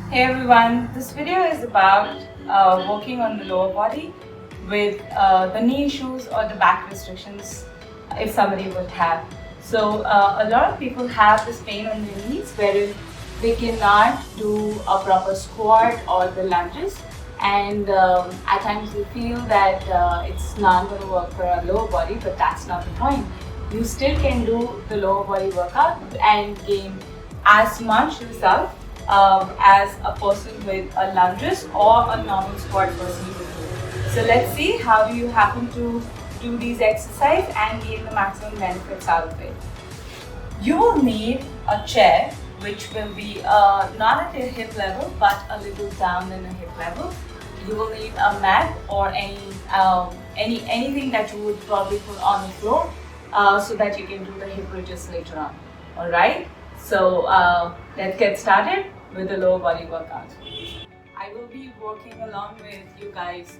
Hey everyone, this video is about working on the lower body with the knee issues or the back restrictions if somebody would have. So a lot of people have this pain on their knees wherein they cannot do a proper squat or the lunges, and at times they feel that it's not going to work for our lower body, but that's not the point. You still can do the lower body workout and gain as much result as a person with a lunges or a normal squat person would do. So let's see how you happen to do these exercises and gain the maximum benefits out of it. You will need a chair which will be not at your hip level but a little down than a hip level. You will need a mat or anything that you would probably put on the floor so that you can do the hip bridges later on. Alright, so let's get started with the lower body workout. I will be working along with you guys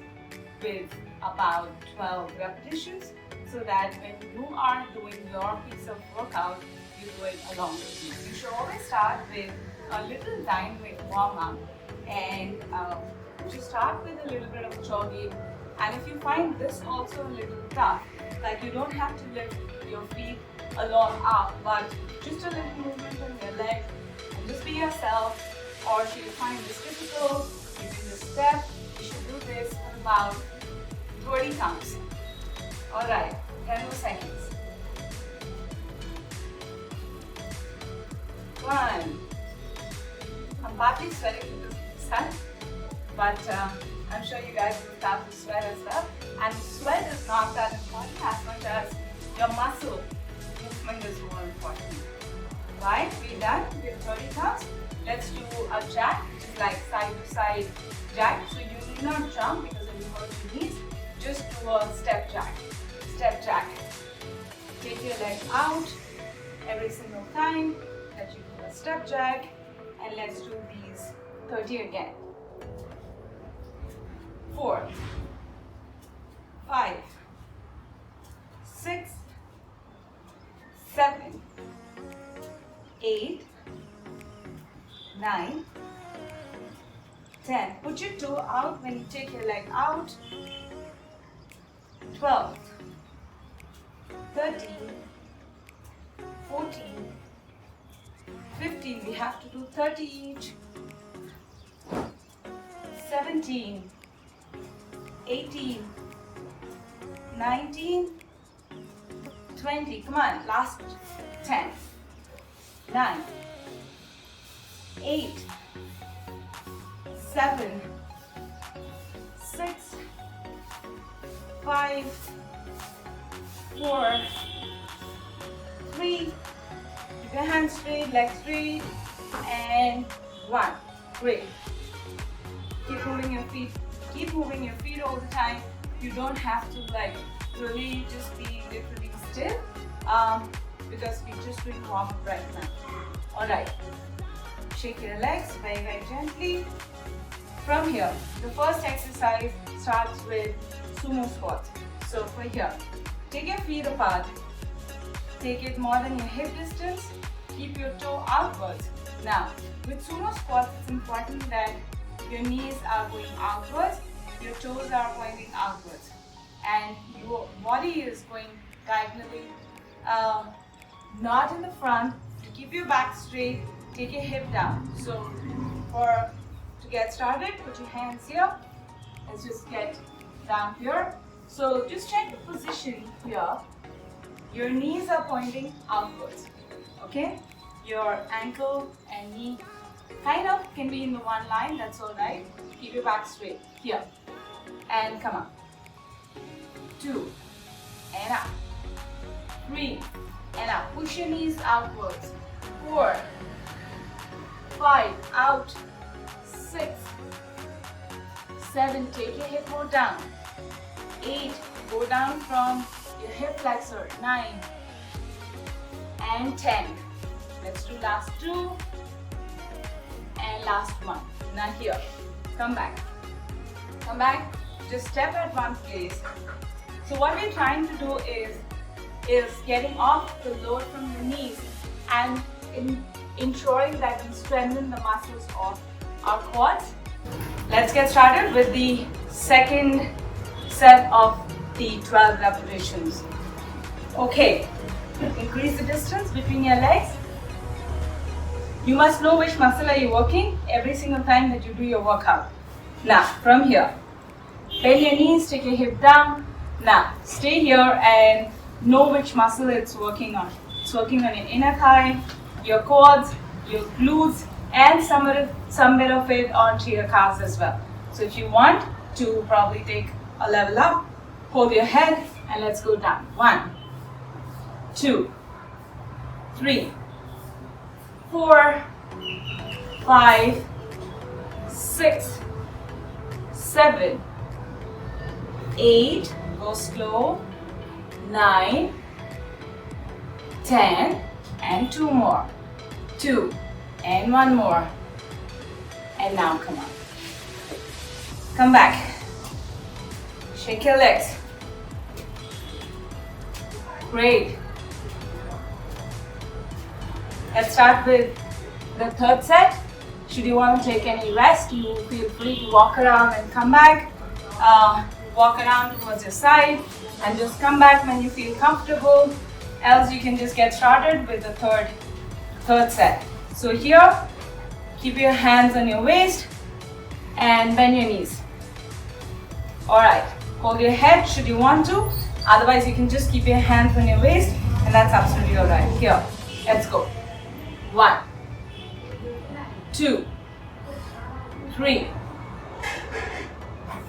with about 12 repetitions so that when you are doing your piece of workout, you do it along with me. You should always start with a little dynamic warm-up and just start with a little bit of jogging. And if you find this also a little tough, like you don't have to lift your feet along up, but just a little movement on your leg, and just be yourself. Or if you find this difficult, you can just step. You should do this for about 30 counts. Alright, 10 more seconds. 1. I'm partly sweating because of the sun, but I'm sure you guys will start to sweat as well. And sweat is not that important as much as your muscle movement is more important. Right, we're done with 30 counts. Let's do a jack, which is like side to side jack. So you need not jump because it will hurt your knees. Just do a step jack. Step jack. Take your leg out every single time that you do a step jack. And let's do these 30 again. 4, 5, 6, 7, 8, 9, 10. Put your toe out when you take your leg out. 12, 13, 14, 15. We have to do 30 each. 17, 18, 19, 20. Come on, last 10. 9, 8, 7, 6, 5, 4, 3. Keep your hands straight, legs straight, and 1. Great. Keep moving your feet. Keep moving your feet all the time. You don't have to really just be literally still because we're just doing warm up right now. Alright. Shake your legs very, very gently. From here, the first exercise starts with sumo squats. So for here, take your feet apart. Take it more than your hip distance. Keep your toe outwards. Now, with sumo squats, it's important that your knees are going outwards, your toes are pointing outwards, and your body is going diagonally, not in the front. To keep your back straight, take your hip down. So to get started, put your hands here. Let's just get down here. So just check the position here. Your knees are pointing outwards. Okay? Your ankle and knee kind of can be in the one line, that's alright. Keep your back straight. Here. And come on. 2. And up. 3. And up. Push your knees outwards. 4. 5. Out. 6. 7. Take your hip more down. 8. Go down from your hip flexor. 9. And 10. Let's do last 2. And last 1. Now here. Come back. Come back. Just step at one place. So what we're trying to do is getting off the load from your knees and ensuring that we strengthen the muscles of our quads. Let's get started with the second set of the 12 repetitions. Okay, increase the distance between your legs. You must know which muscle are you working every single time that you do your workout. Now, from here, bend your knees, take your hip down. Now, stay here and know which muscle it's working on. It's working on your inner thigh, your quads, your glutes, and some bit of it onto your calves as well. So if you want to probably take a level up, hold your head and let's go down. 1, 2, 3, 4, 5, 6, 7, 8, go slow, 9, 10, and 2 more, 2, and 1 more, and now come on. Come back, shake your legs, great. Let's start with the third set. Should you want to take any rest, you feel free to walk around and come back. Walk around towards your side and just come back when you feel comfortable. Else you can just get started with the third set. So here, keep your hands on your waist and bend your knees. Alright, hold your head should you want to. Otherwise you can just keep your hands on your waist and that's absolutely alright. Here, let's go. 1, 2, 3,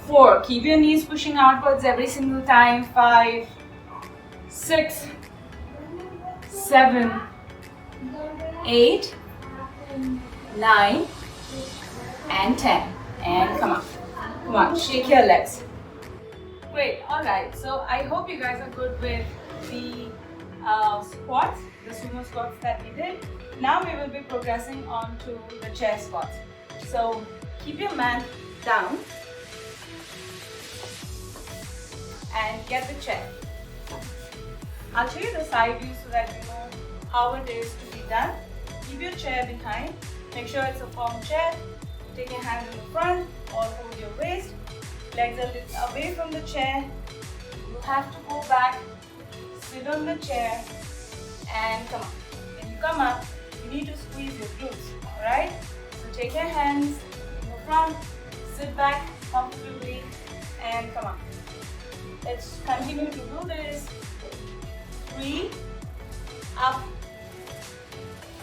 4. Keep your knees pushing outwards every single time. 5, 6, 7, 8, 9, and 10. And come on. Come on, shake your legs. Great, alright. So I hope you guys are good with the squats, the sumo squats that we did. Now we will be progressing on to the chair squats. So keep your mat down and get the chair. I'll show you the side view so that you know how it is to be done. Keep your chair behind. Make sure it's a firm chair. Take your hands in the front or hold your waist. Legs a little away from the chair. You have to go back, sit on the chair, and come up. When you come up, you need to squeeze your glutes, alright? So take your hands in the front, sit back comfortably, and come up. Let's continue to do this. 3, up,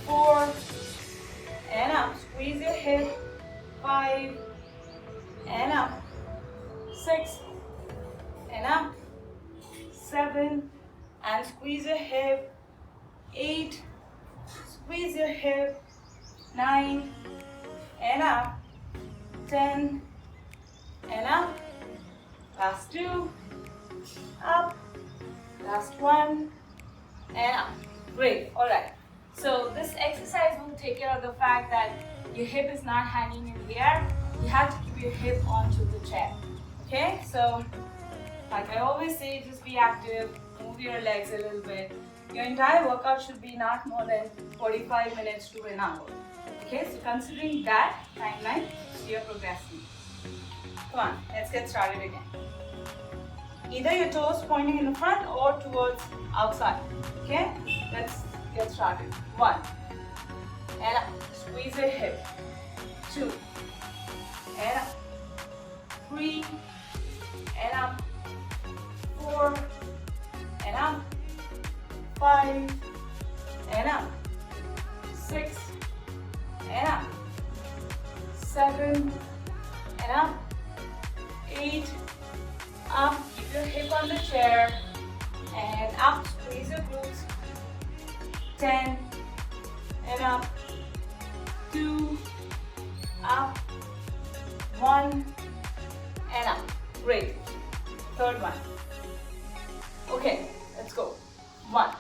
4, and up. Squeeze your hip. 5, and up. 6, and up. 7, and squeeze your hip. 8, squeeze your hip. 9, and up. 10, and up. Last 2, up. Last 1, and up. Great, alright. So this exercise will take care of the fact that your hip is not hanging in the air. You have to keep your hip onto the chair. Okay, so like I always say, just be active, move your legs a little bit. Your entire workout should be not more than 45 minutes to an hour. Okay, so considering that timeline, you're progressing. Come on, let's get started again. Either your toes pointing in the front or towards outside. Okay, let's get started. 1, and up. Squeeze your hip. 2, and up. 3, and up. 4, and up. 5, and up. 6, and up. 7, and up. 8, up. Keep your hip on the chair. And up. Squeeze your glutes. 10, and up. 2, up. 1, and up. Great. Third one. Okay, let's go. 1,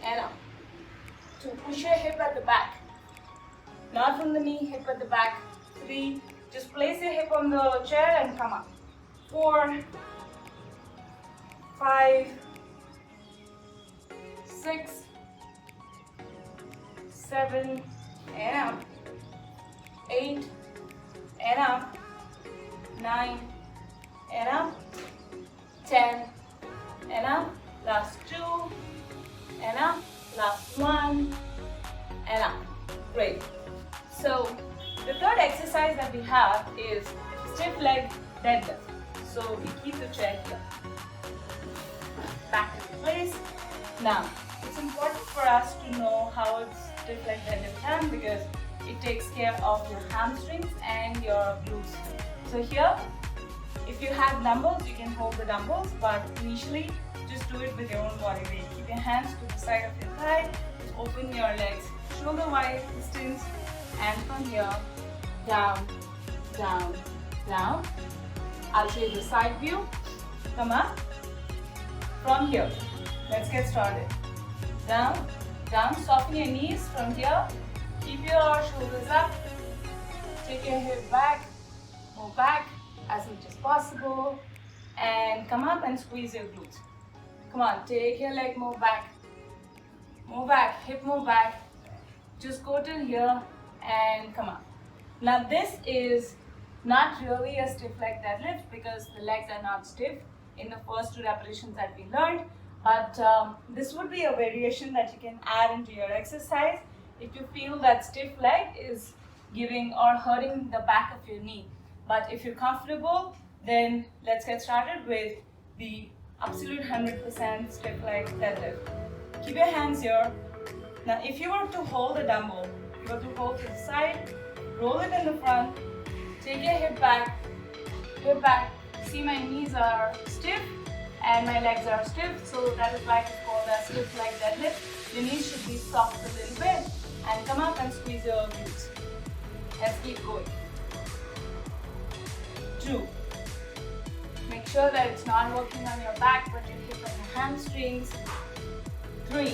and up. 2, push your hip at the back. Not from the knee, hip at the back. 3, just place your hip on the chair and come up. 4, 5, 6, 7, and up. 8, and up, 9, and up, 10, and up, last 2, and up, last 1, and up. Great. So the third exercise that we have is stiff leg deadlift. So we keep the chair here. Back into place. Now, it's important for us to know how it's stiff leg deadlift done because it takes care of your hamstrings and your glutes. So here, if you have dumbbells, you can hold the dumbbells, but initially, just do it with your own body weight. Keep your hands to the side of your thigh, open your legs, shoulder wide distance, and from here, down, down, down. I'll show you the side view. Come up. From here, let's get started. Down, down, soften your knees from here. Keep your shoulders up. Take your hip back, move back as much as possible. And come up and squeeze your glutes. Come on, take your leg, move back. Move back, hip move back. Just go till here and come up. Now this is not really a stiff leg deadlift because the legs are not stiff in the first 2 repetitions that we learned, but this would be a variation that you can add into your exercise if you feel that stiff leg is giving or hurting the back of your knee. But if you're comfortable, then let's get started with the absolute 100% stiff leg deadlift. Keep your hands here. Now if you were to hold a dumbbell, you were to hold to the side, roll it in the front, take your hip back, see my knees are stiff and my legs are stiff, so that is why it's called a stiff leg deadlift. Your knees should be soft a little bit and come up and squeeze your glutes. Let's keep going. 2. Make sure that it's not working on your back but your hip and your hamstrings. 3.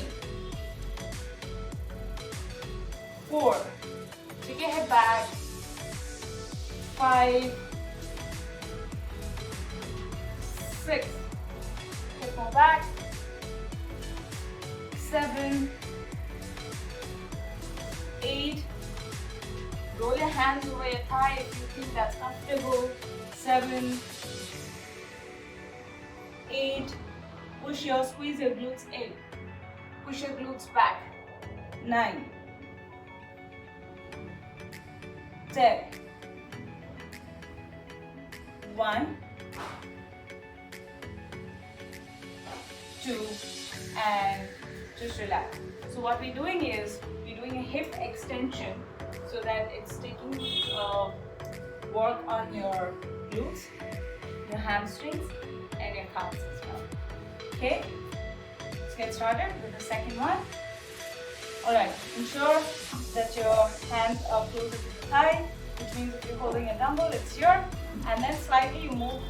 4. Take your head back. 5. 6. Hip more back. 7. 8. Roll your hands over your thigh if you think that's comfortable. 7. 8. Squeeze your glutes in. Push your glutes back. 9. 10. 1, 2, and just relax. So what we're doing is, we're doing a hip extension so that it's taking work on your glutes, your hamstrings, and your calves as well. Okay, let's get started with the second one. Alright, ensure that your hands are closer to the thigh, which means if you're holding a dumbbell, it's here, and then slightly you move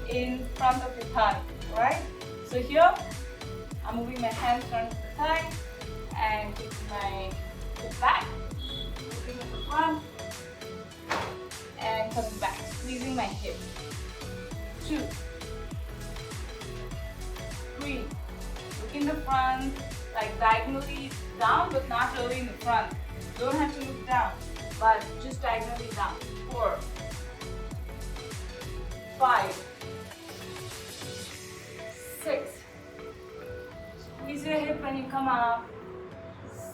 in front of your thigh, alright? So here, I'm moving my hands in front of the thigh, and taking my hip back, looking at the front, and coming back, squeezing my hip. 2, 3, look in the front, like diagonally down, but not really in the front. Don't have to look down, but just diagonally down. 4, 5, 6. Squeeze your hip when you come up.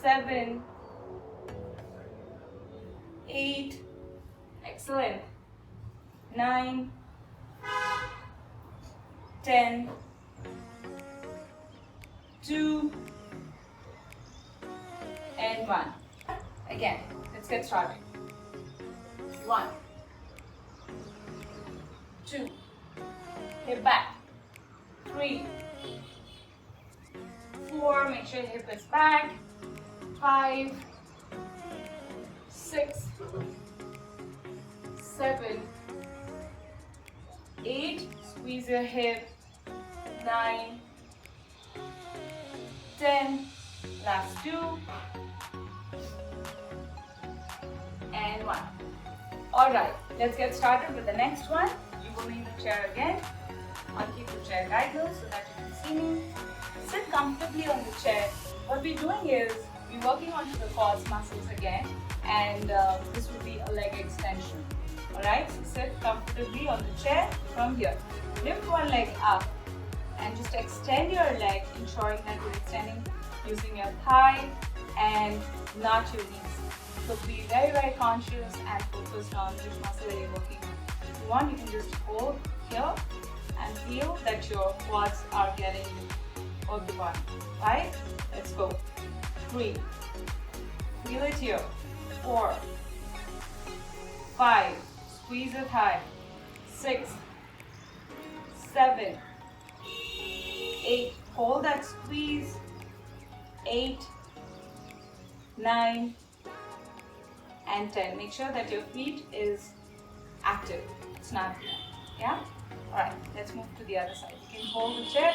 7, 8. Excellent. 9, 10, 2, and 1. Again, let's get started. 1, 2, hip back. 3, 4, make sure your hip is back. 5, 6, 7, 8, squeeze your hip. 9, 10, last 2, and 1. Alright, let's get started with the next one. You will need the chair again. I'll keep the chair diagonal so that you can see me. Sit comfortably on the chair. What we're doing is, we're working onto the quads muscles again, and this will be a leg extension. Alright, so sit comfortably on the chair from here. Lift one leg up and just extend your leg, ensuring that you're extending using your thigh and not your knees. So be very, very conscious and focused on which muscle that you're working on. If you want, you can just hold here and feel that your quads are getting occupied. Right? Let's go. 3. Feel it here. 4. 5. Squeeze it high. 6. 7. 8. Hold that squeeze. 8. 9. And 10. Make sure that your feet is active. It's not here. Yeah? Alright, let's move to the other side. You can hold the chair.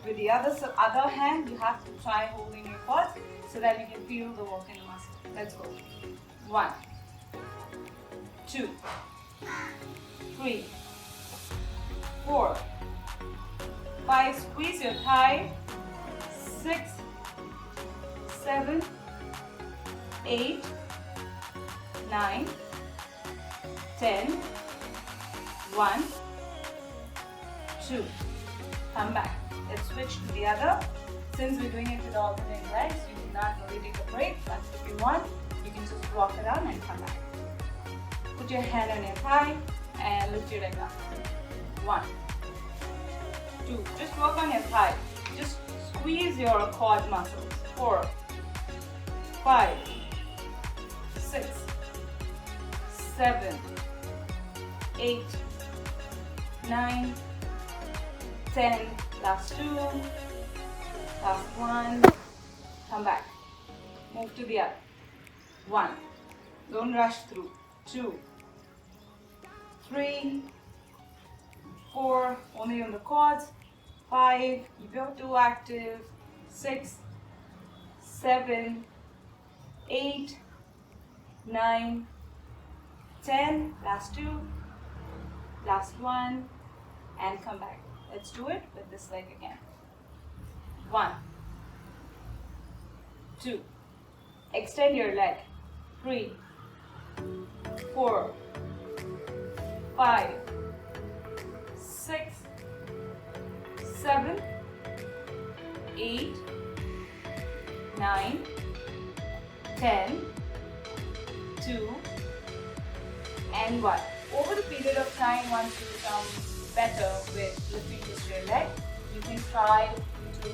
With the other hand, you have to try holding your quads so that you can feel the work in the muscle. Let's go. 1, 2, 3, 4, 5. Squeeze your thigh. 6, 7, 8, 9, 10. 1, 2. Come back. Let's switch to the other. Since we're doing it with alternate legs, you do not really take a break, but if you want, you can just walk around and come back. Put your hand on your thigh and lift your leg up. 1, 2. Just work on your thigh. Just squeeze your quad muscles. 4, 5, 6, 7, 8, 9, 10. Last 2. Last 1. Come back. Move to the other. 1. Don't rush through. 2, 3, 4. Only on the quads. 5. Keep your 2 active. 6, 7, 8, 9, 10. Last 2. Last 1. And come back. Let's do it with this leg again. 1, 2. Extend your leg. 3, 4, 5, 6, 7, 8, 9, 10, 2, and 1. Over the period of time, once you become better with lifting just your leg, you can try to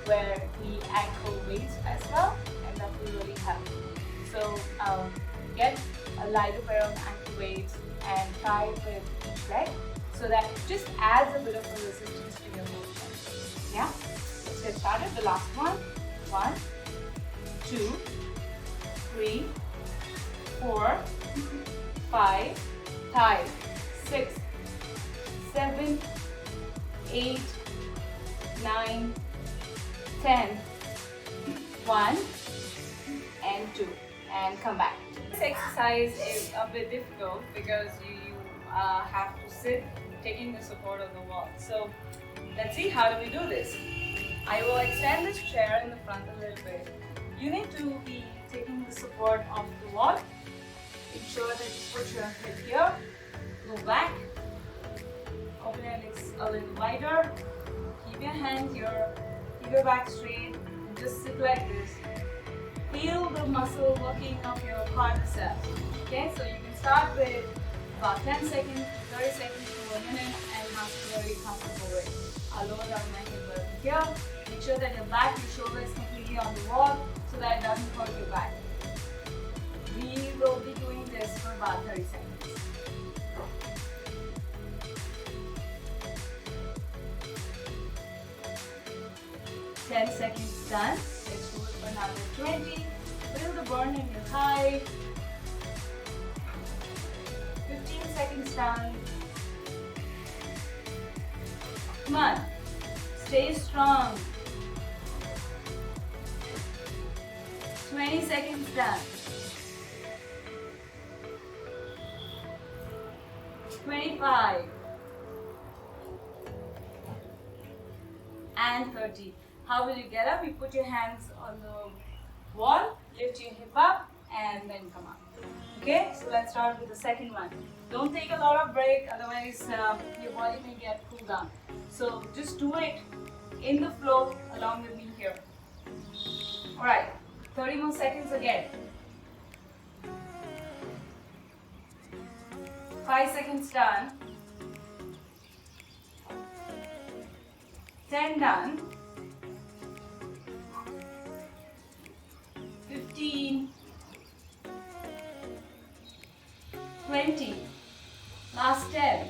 wear the ankle weights as well, and that will really help. So get a lighter pair of ankle weights and try it with each leg, so that it just adds a bit of a resistance to your movement. Yeah? Let's get started. The last one. 1, 2, 3, 4, 5, thigh. 6, 7, 8, 9, 10. 1 and 2. And come back. This exercise is a bit difficult because you have to sit taking the support of the wall. So let's see, how do we do this? I will extend this chair in the front a little bit. You need to be taking the support of the wall. Ensure that you put your hip here, go back, open your legs a little wider, keep your hand here, keep your back straight, and just sit like this. Feel the muscle working of your quadriceps. Okay, so you can start with about 10 seconds, 30 seconds to a minute, and have to very comfortable with. I'll lower down my hip over here. Make sure that your back, your shoulder is completely on the wall so that it doesn't hurt your back. We will be doing this for about 30 seconds. Ten seconds done. Let's do it for another 20. Feel the burn in your thigh. 15 seconds done. Come on. Stay strong. 20 seconds done. 25 and 30. How will you get up? You put your hands on the wall, lift your hip up and then come up. Okay, so let's start with the second one. Don't take a lot of break, otherwise your body may get cooled down. So just do it in the flow along with me here. Alright, 30 more seconds again. 5 seconds done. 10 done. 15. 20. Last 10.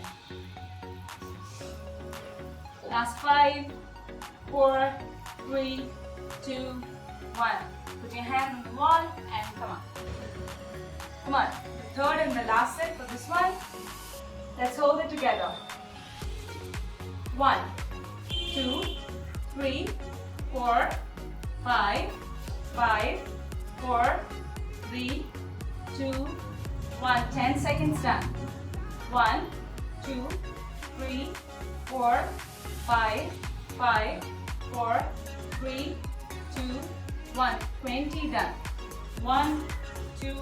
Last 5, 4, 3, 2, 1. Put your hand on the wall and come on. Come on. The third and the last set for this one. Let's hold it together. 1, 2, 3, 4, 5, 4, 3, 2, 1. 10 seconds done. 1, 2, 3, 4, 5, 4, 3, 2, 1. 20 done. 1, 2,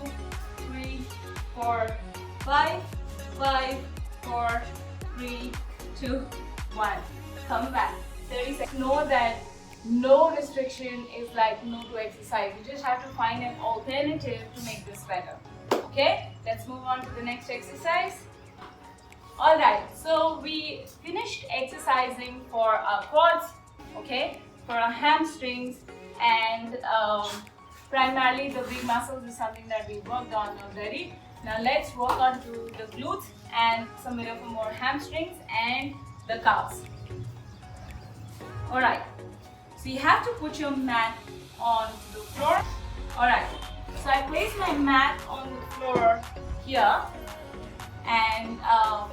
3, 4, 5, 4, 3, 2, 1. Come back. 30 seconds. Know that no restriction is like no to exercise. You just have to find an alternative to make this better. Okay, let's move on to the next exercise. Alright, so we finished exercising for our quads, okay, for our hamstrings, and primarily the big muscles is something that we worked on already. Now let's work on to the glutes and some bit of more hamstrings and the calves. Alright, so you have to put your mat on the floor. Alright, so I place my mat on the floor here, and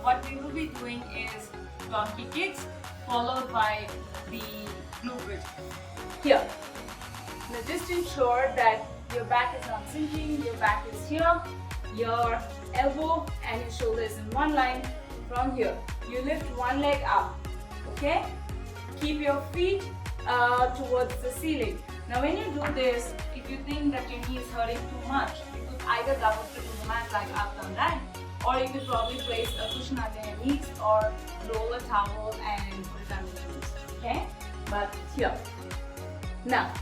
what we will be doing is donkey kicks followed by the glute bridge here. Now just ensure that your back is not sinking, your back is here, your elbow and your shoulder is in one line from here. You lift one leg up, okay? Keep your feet towards the ceiling. Now when you do this, if you think that your knee is hurting too much, you could either double flip the mat like I've done that, or you could probably place a cushion under your knees or roll a towel and put it under your knees, okay? But here. Now,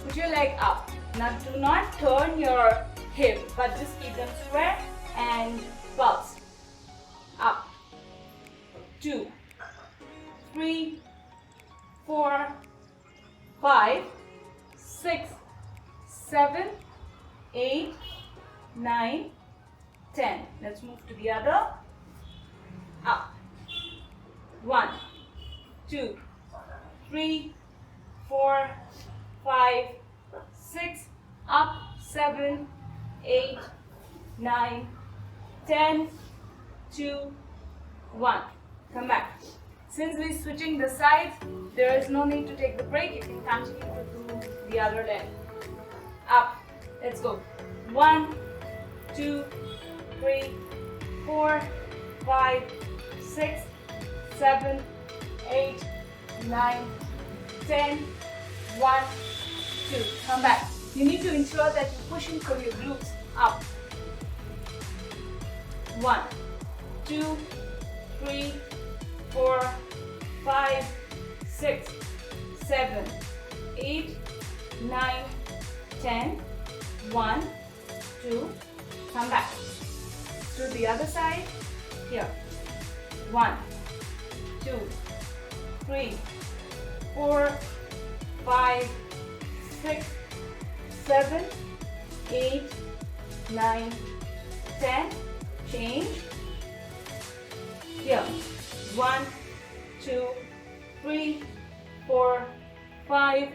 put your leg up. Now do not turn your hip, but just keep them square and pulse. Up. 2, 3, 4, 5, 6, 7, 8, 9, 10. Let's move to the other. Up. 1, 2, 3, 4, 5, 6, up, 7, 8, 9, 10, 2, 1. Come back. Since we're switching the sides, there is no need to take the break. You can continue to do the other leg. Up. Let's go. 1, 2, 3, 4, 5, 6, 7, 8, 9, 10, 1, 2. Come back. You need to ensure that you're pushing through your glutes up. 1, 2, 3, 4, 5, 6, 7, 8, 9, 10, 1, 2. Come back. To the other side. Here. 1, 2, 3, 4, 5, 6, 7, 8, 9, 10. Change. Here. 1, 2, 3, 4, 5,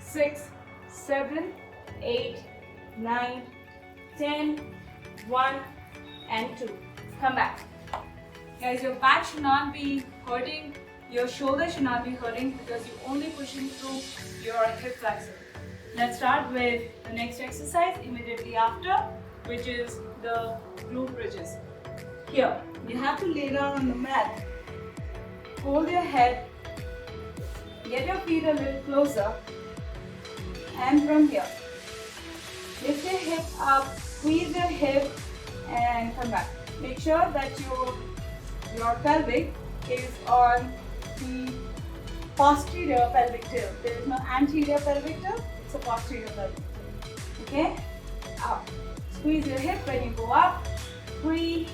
6, 7, 8, 9, 10, 1, and 2. Come back. Guys, your back should not be hurting, your shoulder should not be hurting because you're only pushing through your hip flexor. Let's start with the next exercise immediately after, which is the glute bridges. Here, you have to lay down on the mat, hold your head, get your feet a little closer, and from here, Lift your hip up, squeeze your hip and come back. Make sure that your pelvic is on the posterior pelvic tilt. There is no anterior pelvic tilt, it's a posterior pelvic tilt. Okay? Up. Squeeze your hip when you go up. 3,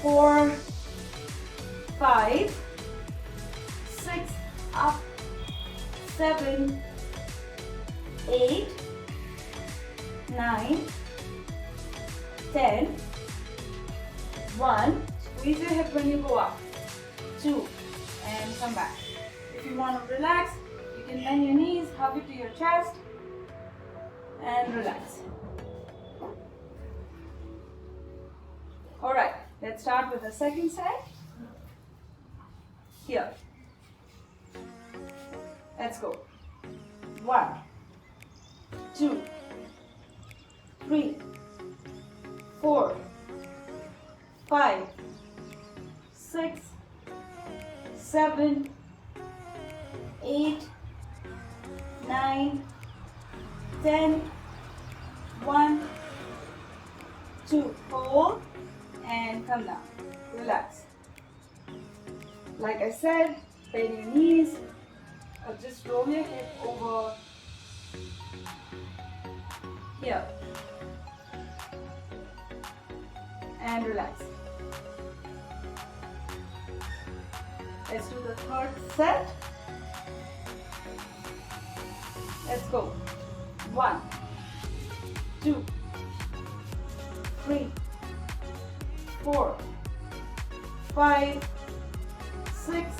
4, 5, 6, up, 7, 8, 9, 10, 1, squeeze your hip when you go up, 2, and come back. If you want to relax, you can bend your knees, hug it to your chest, and relax. Alright, let's start with the second side. Here. Let's go. 1, 2, 3, 4, 5, 6, 7, 8, 9, 10, 1, 2, hold and come down. Relax. Like I said, bend your knees or just roll your hip over here and relax. Let's do the third set. Let's go. 1, 2, 3, 4, 5, 6,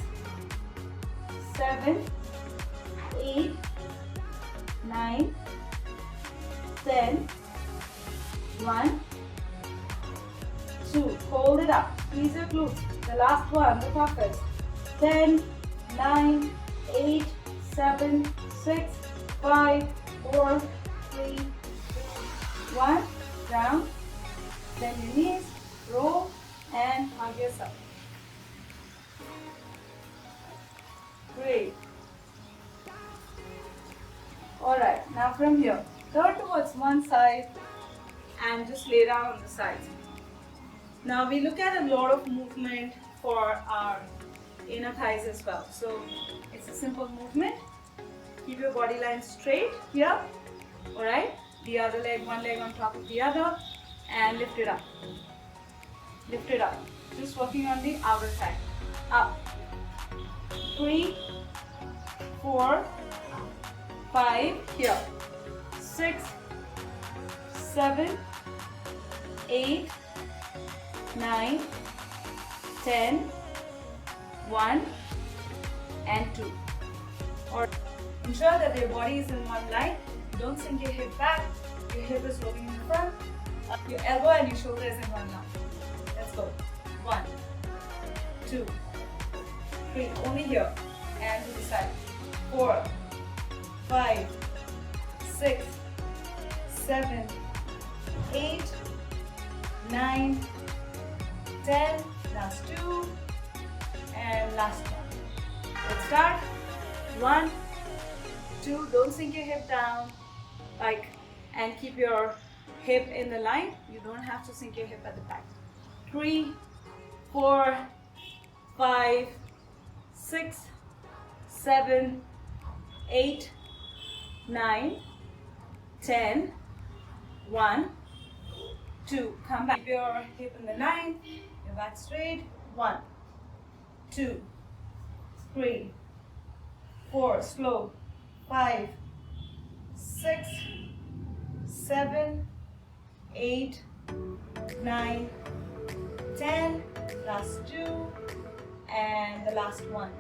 7, 8, 9, 10, 1, 2. Hold it up. Squeeze your glutes. The last one, the toughest. 10, 9, 8, 7, 6, 5, 4, 3, 2, 1. Down. Bend your knees. Roll and hug yourself. Great. Alright, now from here, turn towards one side and just lay down on the sides. Now we look at a lot of movement for our inner thighs as well. So it's a simple movement. Keep your body line straight here. Alright, the other leg, one leg on top of the other, and lift it up. Lift it up. Just working on the outer side. Up. 3, 4, 5, here. 6, 7, 8, 9, 10, 1, and 2. Or ensure that your body is in one line. Don't sink your hip back. Your hip is rolling in front. Your elbow and your shoulder is in one line. Let's go. 1, 2, 3. Only here. And to the side. 4, 5, 6, 7, 8, 9, 10. Last 2. And last one. Let's start. 1, 2. Don't sink your hip down. And keep your hip in the line. You don't have to sink your hip at the back. 3, 4, 5, 6, 7, 8, 9, 10, 1, 2. Come back. Keep your hip in the line. Your back straight. 1, 2, 3, 4. Slow. 5, 6, 7, 8, 9, 10. Last 2 and the last one.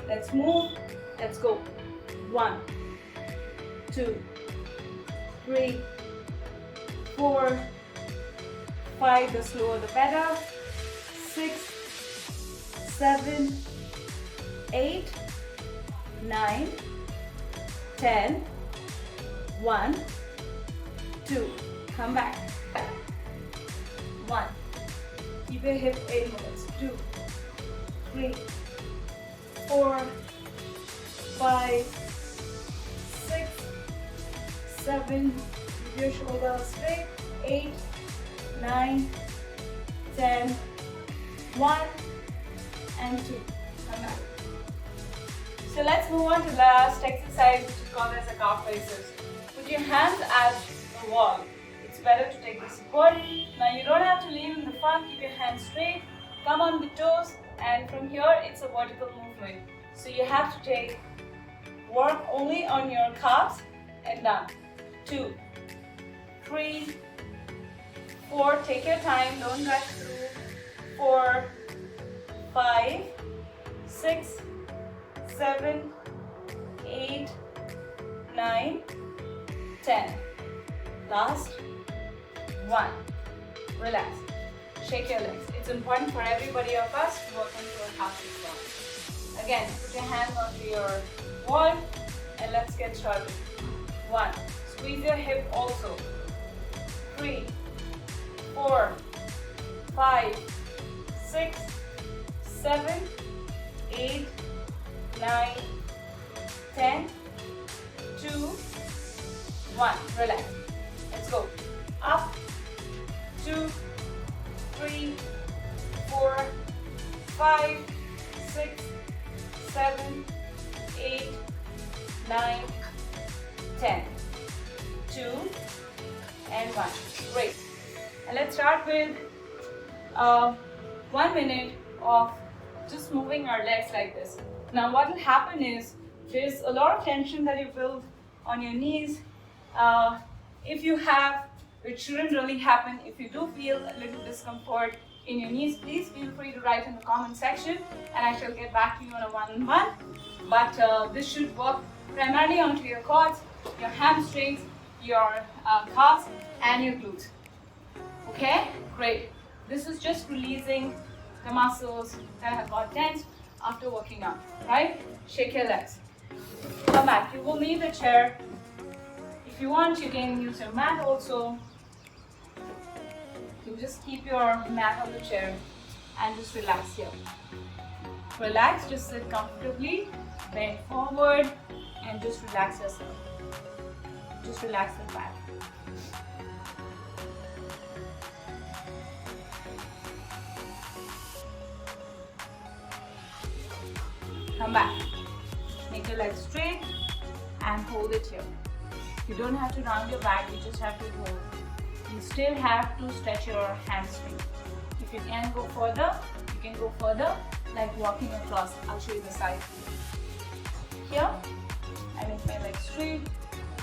Let's move. Let's go. 1, 2, 3, 4, 5. The slower the better. 6, 7, 8, 9, 10, 1, 2. Come back. 1. Keep your hip in movements. 2, 3, 4, 5, 6, 7, Keep your shoulders straight. 8, 9, 10, 1 and 2. Come back. So let's move on to the last exercise, which is called as a calf raises. Put your hands at the wall. It's better to take the support. Now you don't have to lean in the front. Keep your hands straight. Come on the toes, and from here it's a vertical movement. So you have to work only on your calves and down. 2, 3, 4. Take your time. Don't rush through. 4, 5, 6, 7, 8, 9, 10. Last. 1. Relax. Shake your legs. It's important for everybody of us to work on your calves as well. Again, put your hands onto your wall and let's get started. 1. Squeeze your hip also. 3, 4, 5, 6, 7, 8, 9, 10, 2, 1. Relax. Let's go. Up. 2, 3, 4, 5, 6, 7, 8, 9, 10. 2 and 1. Great. And let's start with 1 minute of just moving our legs like this. Now what will happen is there's a lot of tension that you build on your knees. If you have, which shouldn't really happen, if you do feel a little discomfort in your knees, please feel free to write in the comment section and I shall get back to you on a one-on-one. But this should work primarily onto your quads, your hamstrings, your calves and your glutes. Okay, great. This is just releasing the muscles that have got tense after working out, right? Shake your legs. Come back. You will need a chair. If you want, you can use your mat also. You just keep your mat on the chair and just relax here. Relax, just sit comfortably, bend forward and just relax yourself. Just relax the back. Come back. Make your legs straight and hold it here. You don't have to round your back, you just have to hold. You still have to stretch your hamstring. If you can go further, you can go further, like walking across. I'll show you the side. Here, I make my legs straight.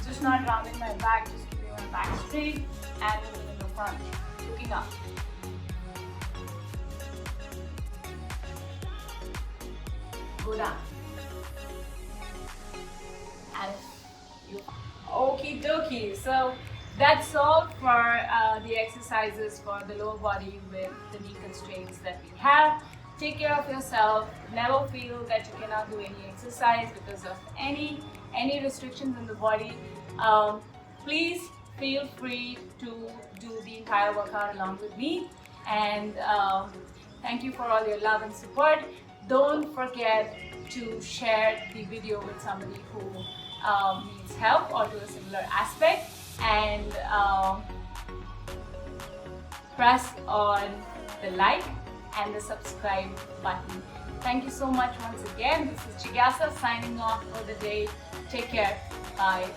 Just not rounding my back, just keeping my back straight and moving in the front, looking up. Go down. And you. Okie dokie. So that's all for the exercises for the lower body with the knee constraints that we have. Take care of yourself. Never feel that you cannot do any exercise because of any restrictions in the body. Please feel free to do the entire workout along with me. And thank you for all your love and support. Don't forget to share the video with somebody who needs help or to a similar aspect, and press on the like and the subscribe button. Thank you so much once again. This is Chigasa signing off for the day. Take care. Bye.